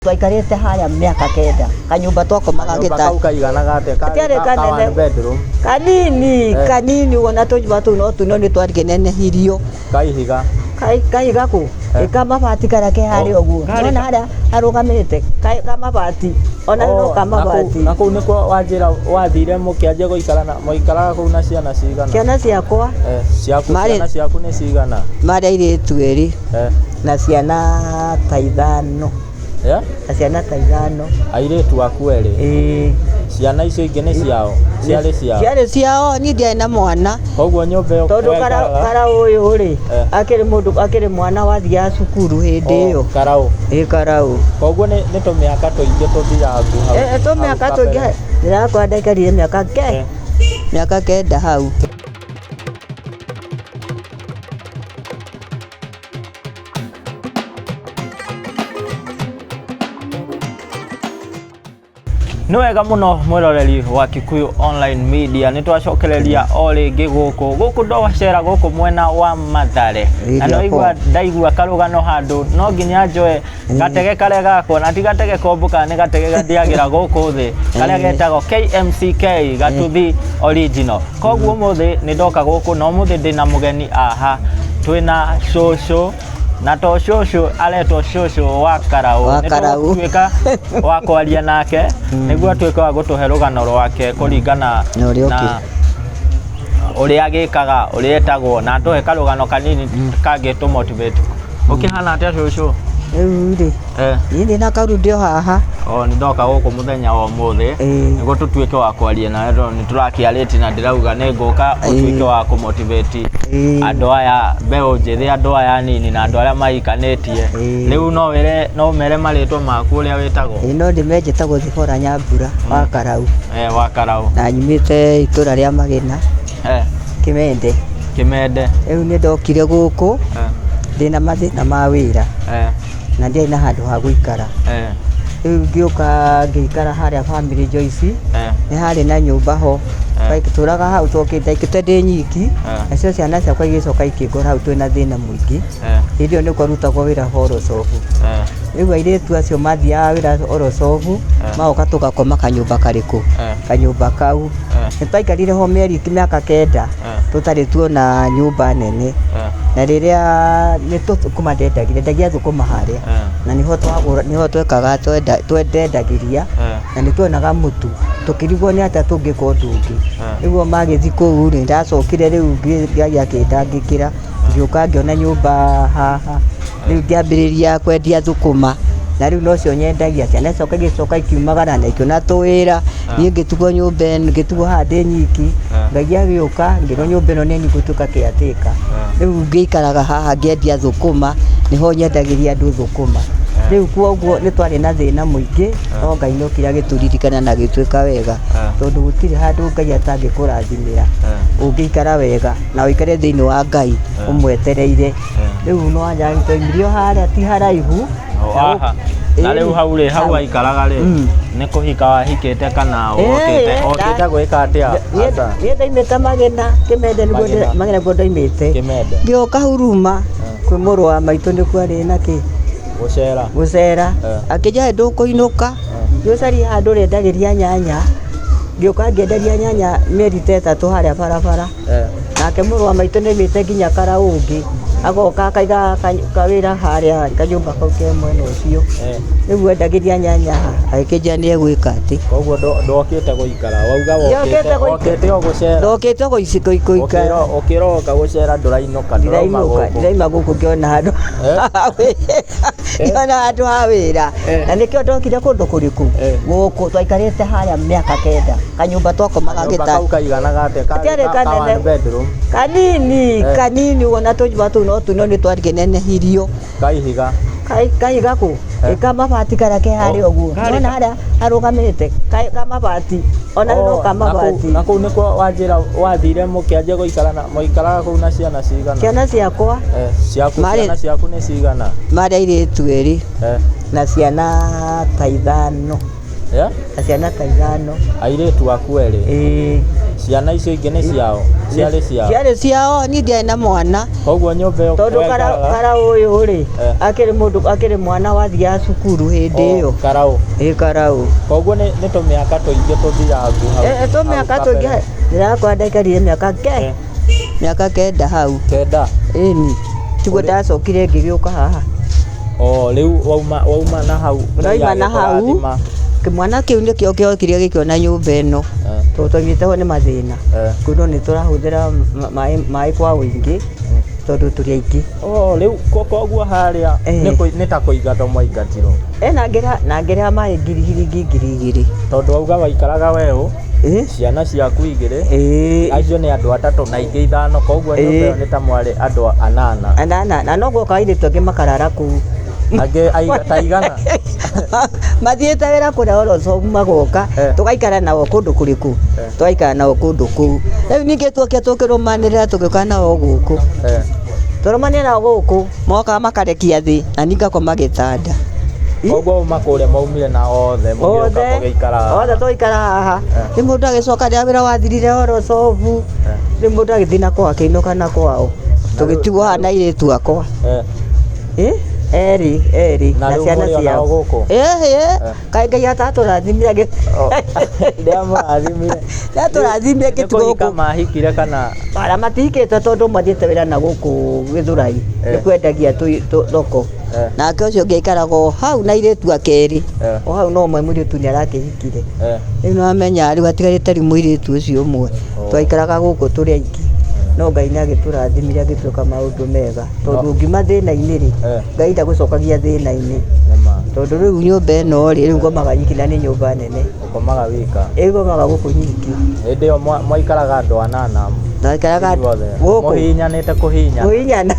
Twaikarite haria miaka kenda kanyumba twako magagita kaiganaga ate ka bedroom kanini wona tujuma tu no tunoni twarigenenehirio kaihiga ku ikamabati karake hari oguo nona haria harugamite kamabati ona no kamabati na kuu niko wanjira wathire mukianjia guikara na muikaraga kuu na ciana cigana ciana ciakwa ciana ciaku ni cigana mari airitu eri na ciana ta ithano na ciana ta ithano airitu aku eri ciana icio ingi ni ciao ciari ciao ni ndiari na mwana koguo nyumba yo tondu kara uyu ri akiri mwana wathia cukuru hindi iyo karau koguo ni tumiaka tuingi tuthirangu tumiaka tuingi ndirakwa ndaikarire miaka kenda hau. Nĩ wega mũno mwĩroreri wa Kikuyu Online Media nĩ twacokereria o rĩngĩ gũkũ ndwacera gũkũ mwena wa Mathare na no ndaigua karũgano handũ no nginya njoe gatege karĩa gakwa na ti gatege kombũka nĩ gatege gathiagĩra gũkũ thĩ karĩa getagwo KMCK Gatuthi Original. Koguo ũmũthĩ nĩ ndoka gũkũ na ũmũthĩ ndĩna mũgeni aha twĩna cũcũ na to cũcũ aretwo cũcũ wa Karau nĩtũtuĩka wa kwaria nake nĩguo atuĩke wa gũtũhe rũgano rwake kũringana na ũrĩa agĩkaga ũrĩa etagwo na atũhe karũgano kanini kangĩ tũmotivate. Ũkĩhana atĩa cũcũ? Rĩu rĩ na karu ndio haha nĩ ndoka gũkũ mũthenya wa ũmũthĩ nĩguo tũtuĩke wa kwaria nawe nĩ tũrakĩarĩtie na ndĩrauga nĩ ngũka ũtuĩke wa kũmotivate andũ aya mbeũ njĩthĩ andũ aya nini na andũ arĩa mahikanĩtie. Rĩu no mere marĩtwa maku ũrĩa wĩtagwo? No ndĩmenye njĩtagwo Zipora Nyambura wa Karau wa Karau na nyumĩte itũra rĩa Magena Kĩmende. Rĩu nĩ ndokire gũkũ ndĩna mathĩna ma wĩra na ndiarĩ na handũ ha gũikara rĩu ngĩũka ngĩikara harĩa Family Joyce nĩ harĩ na nyũmba ho tũraga hau tũkĩte ndĩ nyiki nacio ciana ciakwa igĩcoka ikĩngora hau twĩna thĩna mũingĩ hĩndĩ ĩyo nĩkuo rutagwo wĩra Orocobu. Rĩu airĩtu acio mathiaga wĩra Orocobu magoka tũgakoma kanyũmba karĩkũ kanyũmba kau nĩ twaikarire ho mĩaka kenda tũtarĩ tuona nyũmba nene na rĩrĩa nĩ thũkũma ndagia thũkũma harĩa na niho twekaga twendagĩria na nĩ tuonaga mũtu tũkĩrigwo nĩ atĩa tũngĩka ũndũ ũngĩ. Nĩguo magĩthiĩ kũu nĩ ndacokire rĩu Ngai akĩndangĩkĩra ngĩũka ngĩona nyũmba haha rĩu ngĩambĩrĩria kwendia thũkũma na rĩu nocio nyendagia ciana ciakwa igĩcoka ikiumagara na ikĩona tũwĩra niĩ ngĩtugwo nyũmba ĩno ngĩtugwo haha ndĩ nyiki Ngai agĩũka ngĩrwo nyũmba ĩno nĩ gũtuĩka caretaker. Rĩu ngĩikaraga haha ngĩendia thũkũma nĩho nyendagĩria andũ thũkũma. Rĩu kwoguo nĩ twarĩ na thĩna mũingĩ no Ngai nĩokire agĩtũririkana na agĩtwĩka wega tondũ gũtirĩ handũ Ngai atangĩkũrathimĩra ũngĩikara wega na ũikare thĩinĩ wa Ngai ũmwetereire. Rĩu no anja twaimirio harĩa ti haraihu na rĩu hau aikaraga rĩ nĩ kũhika wahikĩte kana okĩte gwĩka atĩa? Niĩ ndaimĩte Magena Kĩmende nĩguo ndaimĩte ngĩũka Huruma kwĩ mũrũ wa maitũ nĩkuo arĩ na gũcera akĩnja ndũkũinũka ngĩũcaria handũ rĩendagĩria nyanya ngĩũka ngĩenderia nyanya mĩeri ta ĩtatũ harĩa barabara nake mũrũ wa maitũ nĩaumĩte nginya Karau ũngĩ agoka akaiga kawĩra harĩa kanyũmba kau ke mwena ũcio nĩguo endagĩria nyanya agĩkĩnja nĩ egwĩka atĩ. Koguo ndokĩte gũikara wauga okĩte o gũcera? Ndokĩte gũikara ũkĩroka gũcera ndũrainũka? Ndĩraima gũkũ ngĩona handũ ha wĩra na nĩkĩo ndokire kũndũ kũrĩkũ gũkũ twaikarĩte harĩa mĩaka kenda kanyũmba twakomaga gĩtanda kaiganaga atĩa? Kanini wona tũnyũmba tũu no tunoni twarigenenehirio kaihiga ku kamabati karake harĩa ũguo nona harĩa harugamĩte kamabati ona no kamabati. Na kuu nĩkuo wanjĩra wathire mũkĩanjia gũikara na mũikaraga kũu na ciana cigana? Ciana ciakwa ciana ciaku nĩ cigana? Marĩ airĩtu eri na ciana ta ithano. Na ciana ta ithano airĩtu aku eri? ciana icio ingĩ nĩ ciao ciarĩ ciao ni ndiarĩ na mwana koguo nyũmba ĩyo tondũ kara ũyũ rĩ akĩrĩ mwana wathiaga cukuru hĩndĩ ĩyo Karaũ koguo nĩ tũmĩaka tũingĩ tũthirangu hau tũmĩaka tũingĩ ndĩrakora ndaikarire mĩaka 9 hau 9 ĩni tiguo ndacokire ngĩgĩũka haha rĩu wauma na hau kĩmwana kĩu nĩkĩo kĩokire gĩkĩona nyũmba ĩno tondũ tũthiĩte ho nĩ mathĩna kuno nĩ tũrahũthĩra maĩ kwa ũingĩ tondũ tũrĩ aingĩ rĩu koguo harĩa nĩ ta kũingata mwaingatirwo na ngĩrĩha maĩ ciringi 2,000 tondũ auga waikaraga weũ ciana ciaku 2 acio nĩ andũ 3 na ingĩ 5 koguo nyũmba ĩyo nĩ ta mwarĩ andũ 8 na no goka airĩtu angĩ makarara kũu angĩ taigana mathiĩte wĩra kũrĩa oroco magoka tũgaikara nao kũndũ kũrĩkũ tũgaikara nao kũndũ kũu rĩu ningĩ tuoke tũkĩrũmanĩrĩra tũgĩũka nao gũkũ tũrũmanĩrĩra nao gũkũ mokaga makarekia thĩ na niĩ ngakoma gĩtanda koguo makũrĩa maumire na othe othe tũgaikara haha rĩu mũndũ agĩcoka rĩrĩa wĩra wathirire oroco rĩu mũndũ agĩthiĩ na kwao akĩinũka na kwao tũgĩtigwo haha na airĩtu akwa Eri na ciana ciao kaĩ Ngai atatũrathimire tũrathimire gĩtugũkũ mahikire kana matihikĩte tondũ mathiĩte wĩra na gũkũ Gĩthũrai nĩ kwendagia thoko nake ũcio ũngĩ aikaraga o hau na airĩtu akerĩ o hau no ũmwe mũirĩtu nĩ arakĩhikire rĩu nĩwamenya rĩu hatigarĩte rĩu mũirĩtu ũcio ũmwe twaikaraga gũkũ tũrĩ aingĩ no Ngai nĩ agĩtũrathimire agĩtwĩka maũndũ mega tondũ ũngiuma thĩna-inĩ rĩ Ngai ndagũcokagia thĩna-inĩ tondũ rĩu nyũmba ĩno rĩ rĩu ngomaga nyiki na nĩ nyũmba nene ũkomaga wika ngomaga gũkũ nyiki hĩndĩ ĩyo mwaikaraga andũ 8 twaikaraga gũkũ mũhinyanĩte kũhinyana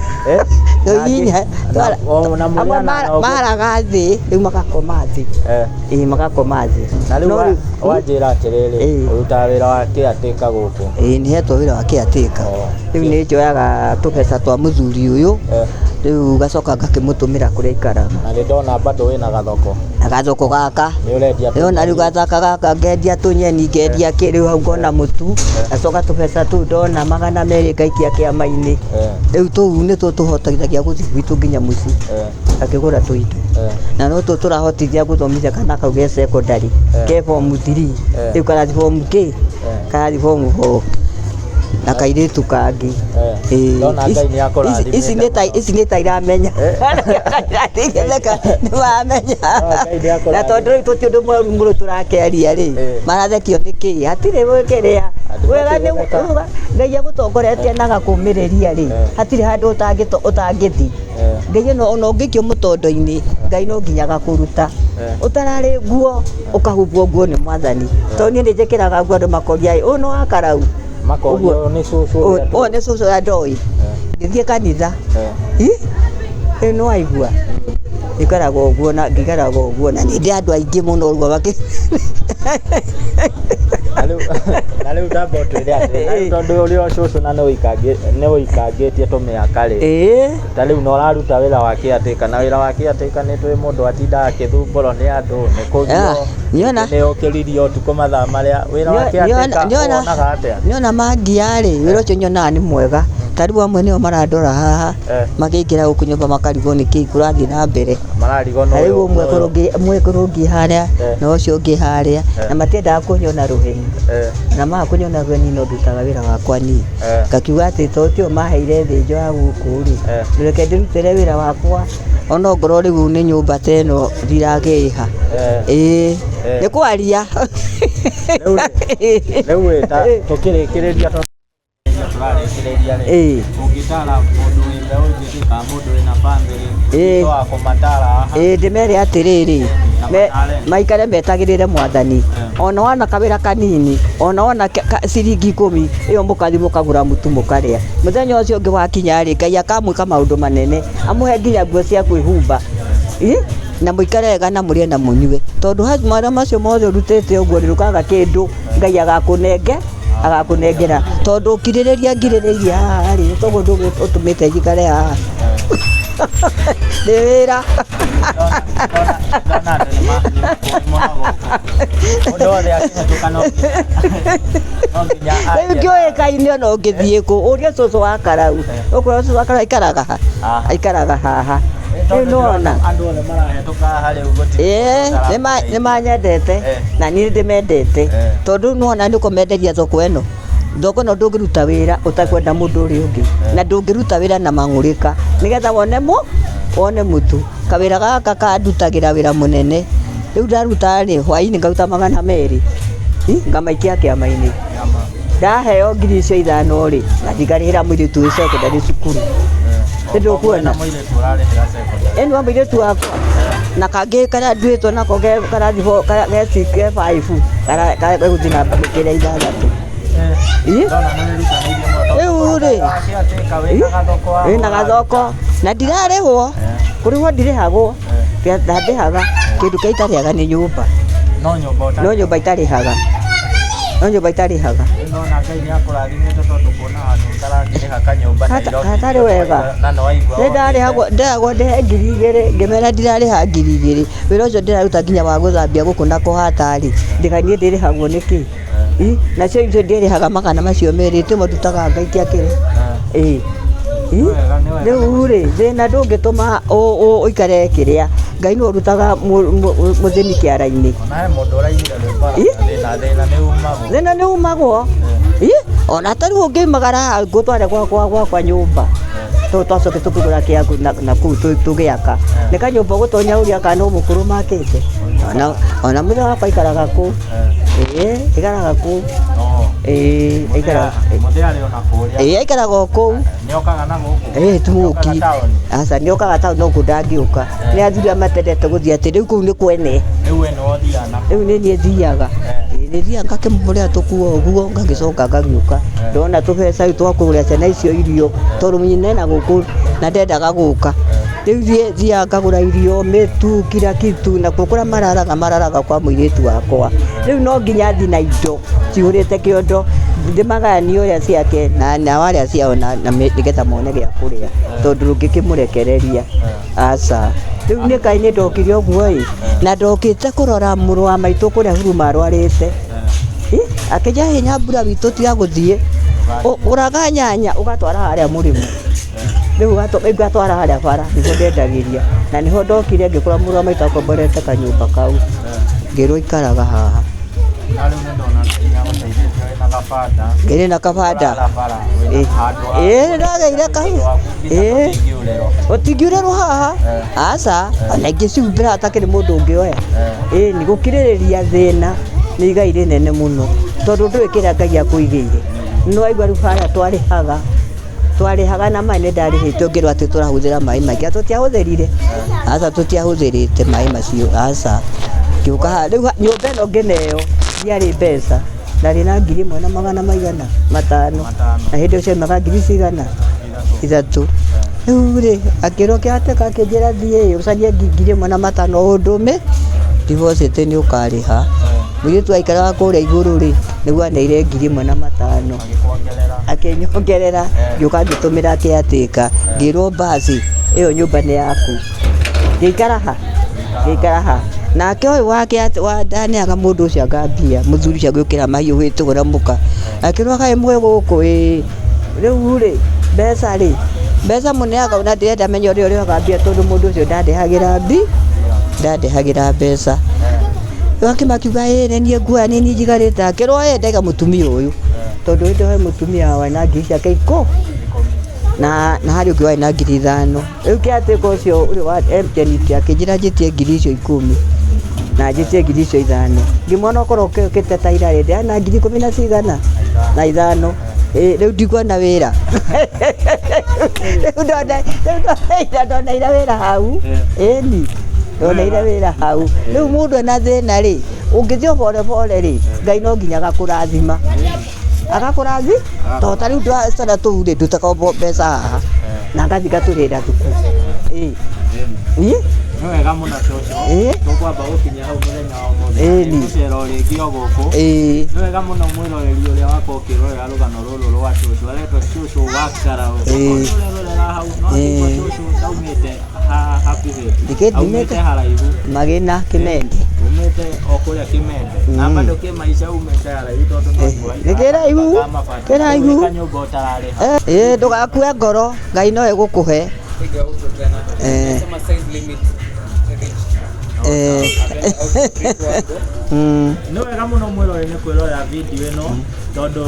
amwe maraga thĩ rĩu magakoma thĩ magakoma thĩ na rĩu wanjĩra atĩrĩrĩ ũrutaga wĩra wa kĩatĩka gũkũ nĩhetwo wĩra wa kĩatĩka rĩu nĩ njoyaga tũbeca twa mũthuri ũyũ rĩu gacoka ngakĩmũtũmĩra kũrĩa aikaraga na nĩ ndona bado wĩna gathoko gaka nĩ ũrendia rĩu rĩu gathaka gaka ngendia tũnyeni ngendia kĩrĩu hau ngona mũtu gacoka tũbeca tũu ndona 200 ngaikia kĩama-inĩ rĩu tũu nĩ tũtũhotithagia gũthiĩ gwitũ nginya mũciĩ akĩgũra tũindo na no tũrahotithia gũthomithia kana kau ge secondary ke form 3 rĩu karathi form 4 na kairĩtu kangĩ ici nĩ ta iramenya nĩwamenya na tondũ rĩu tũtĩ ũndũ mũru tũrakeria rĩ marathekio nĩ kĩ hatirĩ gwĩkĩrĩa wega Ngai agũtongoretie na gakũmĩrĩria rĩ hatirĩ handũ ũtangĩthi Ngai ona ũngĩikio mũtondo-inĩ Ngai no nginya gakũruta ũtararĩ nguo ũkahumbwo nguo nĩ Mwathani tondũ niĩ nĩ njĩkĩraga nguo andũ makoria ũyũ nĩ wa Karaũ makorio nĩ cũcũ ya ndoi ngĩthiĩ kanitha nĩ waigua ngĩikaraga ũguo na nĩ ndĩ andũ aingĩ mũno ũguo na rĩu ndamba ũtwĩre atĩ tondũ ũrĩ o cũcũ na nĩ ũikangĩtie tũmĩaka rĩ ta rĩu no ũraruta wĩra wa kĩatĩka na wĩra wa kĩatĩka nĩ tũĩ mũndũ atindaga akĩthumbũrwo nĩ andũ nĩ kũgio nĩ ũkĩririo ũtukũ mathaa marĩa wĩra wa kĩatĩka wonaga atĩa nĩona mangiarĩ wĩra ũcio nyonaga nĩ mwega ta rĩu amwe nĩo marandora haha magĩingĩra gũkũ nyũmba makarigwo nĩ kĩĩ kũrathiĩ na mbere rĩu ũmwe kũrũngi harĩa na ũcio ũngĩ harĩa na matiendaga kũnyona rũheni na maga kũnyona rũheni no ndutaga wĩra wakwa niĩ ngakiuga atĩ to tio maheire thĩnjo ya gũkũ rĩ reke ndĩrutĩre wĩra wakwa ona ngorwo rĩu nĩ nyũmba ta ĩno ndiragĩha nĩ kwaria rĩu tũkĩrĩkĩrĩria tũrarĩkĩrĩria rĩ ũngĩtara mũndũ wĩ mbeũ njĩthĩ kana mũndũ wĩna bamĩrĩ wa kũmatara ndĩmere atĩrĩrĩ maikare metagĩrĩre Mwathani ona wana kawĩra kanini ona wana ciringi 10 ĩyo mũkathi mũkagũra mũtu mũkarĩa mũthenya ũcio ũngĩ wakinya rĩ Ngai akamwĩka maũndũ manene amũhe nginya nguo cia kwĩhumba na mũikare wega na mũrĩe na mũnyue tondũ marĩa macio mothe ũrutĩte ũguo rĩrũkaga kĩndũ Ngai agakũnengera tondũ ngirĩrĩirie haha rĩ tondũ ũtũmĩte njikare haha nĩ wĩra Kioe kainio no ngithie ku uria cucu wa Karau ukora cucu wa Karau aikaraga haha nona andu ole marahetoka hari uguti ni manyendete na ni ndimendete tondu nona niko menderia thoko eno thoko no ndungiruta wira utakwenda mundu uri ungi na ndungiruta wira na mangurika nigetha wone mutu kawira gaka kandutagira wira munene riu ndaruta ri hwaini ngauta 200 ngamaikia kiama-ini ndaheo 5,000 ri na ndigarihira mwiritu wi secondary cukuru ndio kuona eno mwiritu wakwa na kangä kana nduätwo nako karathi 5 kara guthina mbakira 6 rĩu rĩ na gathoko na ndirarĩhwo kũrĩhwo ndirĩhagwo ndandĩhaga kĩndũ kĩrĩa itarĩhaga nĩ nyũmba no nyũmba itarĩhaga hatarĩ wega ndarĩhagwo ndĩhe 2,000 ngĩmera ndirarĩha 2,000 wĩra ũcio ndĩraruta nginya wa gũthambia gũkũ na kũhata-rĩ ndĩkanie ndĩrĩhagwo nĩkĩ nacio icio ndĩrĩhaga magana macio merĩ timo ndutaga ngaikia kĩrĩa rĩu rĩ thĩna ndũngĩtũma ũikare kĩrĩa Ngai nĩ ũrutaga mũthĩni kĩara-inĩ thĩna nĩ umagwo ona tarĩu ũngĩumagara ngũtware gwakwa nyũmba twacoke tũkĩgũra kĩagu na kũu tũgĩaka nĩ kanyũmba gũtonya ũrĩa kana mũkũrũ makĩte ona mũthenya wakwa ikaraga kũu ikaraga kũu aikaraga o kũu tumuki aca nĩokaga taũni no kũ ndangĩũka nĩ athuri a matendete gũthiĩ atĩ rĩu kũu nĩ kwene rĩu nĩ niĩ thiaga nĩthiaga ngakĩmũrĩa tũkuo ũguo ngagĩcoka ngagĩũka ndona tũbeca rĩu twa kũgũrĩra ciana icio irio tondũ nyina na gũkũ na ndendaga gũka rĩu thiaga ngagũra irio mĩtu kila kitu na kũrĩa mararaga kwa mũirĩtu wakwa rĩu no nginya thiĩ na indo cihũrĩte kĩondo ndĩmagayanie ũrĩa ciake na warĩa ciao na nĩgetha mone gĩa kũrĩa tondũ ndũngĩkĩmũrekereria aca rĩu nĩ Kaĩ nĩ ndokire ũguo na ndokĩte kũrora mũrũ wa maitũ kũrĩa Huruma arwarĩte akĩnja hinya mbura witũ tiga gũthiĩ ũraga nyanya ũgatwara harĩa mũrĩmo rĩu ngatwara harĩa bara nĩho ndendagĩria na nĩho ndokire ngĩkora mũrũ wa maitũ akomborete kanyũmba kau ngĩrwo ikaraga haha ngĩrĩ na kabanda ndagĩire kau ũtingiurĩrwo haha aca ona ingĩciumbĩra hatakĩrĩ mũndũ ũngĩoya nĩ gũkirĩrĩria thĩna nĩ igai rĩnene mũno tondũ ndũĩ kĩrĩa Ngai akũigĩire nĩ waigua rĩu harĩa twarĩhaga na maĩ nĩ ndarĩhĩte ngĩrwo atĩ tũrahũthĩra maĩ maingĩ tũtiahũthĩrire aca tũtiahũthĩrĩte maĩ macio aca ngĩũka rĩu nyũmba ĩno ngĩneo ndiarĩ mbeca ndarĩ na 1,500 na hĩndĩ ũcio maga 3,000 rĩu rĩ akĩrwo kĩateka akĩnjĩra thiĩ ũcarie 1,500 ũndũme ndibocĩte nĩ ũkarĩha mũirĩtu aikaraga kũrĩa igũrũ rĩ nĩguo aneire 1,500 akĩnyongerera ngĩũka ngĩtũmĩra kĩatĩka ngĩrwo basi ĩyo nyũmba nĩ yaku ngĩikara ha nake ũyũ wake ndaneaga mũndũ ũcio ngambia mũthuri ũcio gwĩkĩra mahiũ gwĩtũgũra mũka akĩrwo kaĩ mwĩ gũkũ rĩu rĩ mbeca mũneaga ona ndĩrenda menya ũrĩa ũrĩoga mbia tondũ mũndũ ũcio ndandehagĩra mbeca akĩmakiuga nĩ niĩ nguoya nĩ niĩ njigarĩte akĩrwo ndaiga mũtumia ũyũ tondũ hĩndĩ he mũtumia wa na ngiri ciake iko na harĩ ũngĩ warĩ na 5,000 rĩu kĩatĩka ũcio ũrĩ wa MTN akĩnjĩra njĩtie 10,000 na njĩtie 5,000 ngĩmwona okorwo ũkĩte ta ira rĩndĩ na 10,000 na 5 rĩu ndikuona wĩra rĩu ndoneire wĩra hau ndoneire wĩra hau rĩu mũndũ ena thĩna rĩ ũngĩthiĩ pole rĩ Ngai no nginya agakũrathima tondũ ta rĩu ndwacana tũu rĩ ndũtakombo mbeca haha na ngathi ngatũrĩra thukuru nĩ wega mũno cũcũ tũkwamba gũkinya hau mũthenya wa ũmũthĩ Ĩni. Mũcera ũrĩ ngio gũkũ. Nĩ wega mũno mwĩroreri ũrĩa wakwa ũkĩrorera rũgano rũrũ rwa cũcũ. Aretwo cũcũ wa Karaũ. Ũrorera hau no cũcũ ndaumĩte hakuhĩ. Aumĩte haraihu. Magĩna Kĩmende. Umĩte o kũrĩa Kĩmende. Na bado kĩmaica umĩte haraihu tondũ no kũraihu. Nĩ kĩraihu. Kĩraihu. Kanyũmba ũtararĩha. Ndũgakue ngoro, Ngai no egũkũhe. Nĩ wega mũno mwĩroreri nĩ kwĩrorera video ĩno tondũ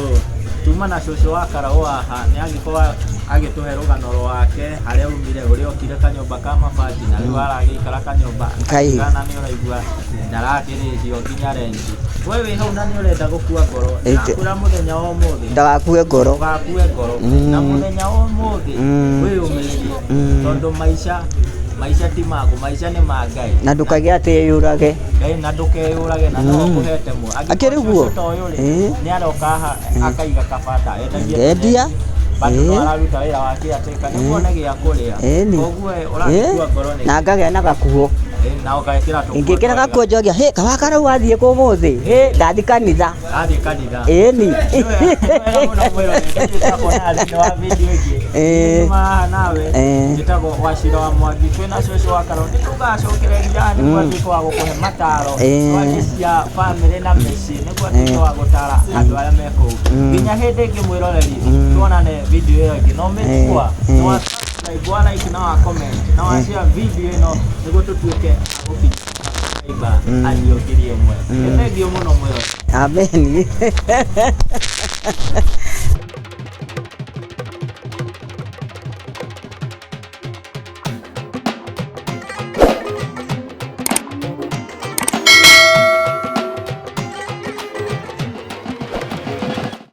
tuma na cũcũ wa Karaũ haha nĩ agĩkorwo agĩtũhe rũgano rwake harĩa umire ũrĩa okire kanyũmba ka mabati na rĩu aragĩikara kanyũmba kana nĩ ũraigua ndarakĩrĩhio nginya rent. We wĩ hau na nĩ ũrenda gũkua ngoro ndakwĩra mũthenya wa ũmũthĩ ndagakue ngoro na mũthenya wa ũmũthĩ wĩyũmĩrĩrie tondũ maica ti maku, maica nĩ ma Ngai. Na ndũkagĩa atĩ yũrage. Na ndũkeyũrage na no ũkũhete mwe. Akĩrĩguo nĩ aroka haha akaiga kabata endia bado no araruta wĩra wa kĩatĩka nĩguo one gĩa kũrĩa. Koguo ũragĩkua ngoro nĩ na ngagĩa na gakuo. Na ũgagĩkĩra tũkuo. Ingĩkĩra gakuo njogia hĩ kawa Karaũ wathiĩ kũ ũmũthĩ? Ndathiĩ kanitha. Athiĩ kanitha. Ĩni. Nawe njĩtagwo Wachira wa Mwangi. Kwĩna cũcũ wa Karaũ nĩtũgacokereria nĩguo atuĩke wa gũkũhe mataro cia bamĩrĩ na mĩciĩ nĩguo atuĩke wa gũtara andũ arĩa me kũu. Nginya hĩndĩ ĩngĩ mwĩroreri tuonane video ĩyo ĩngĩ no mĩkua no like na wa comment na wa share video ĩno nĩguo tũtuĩke gũkinya aliyokirie mwe. Thengiũ mũno mwĩroreri. Amen.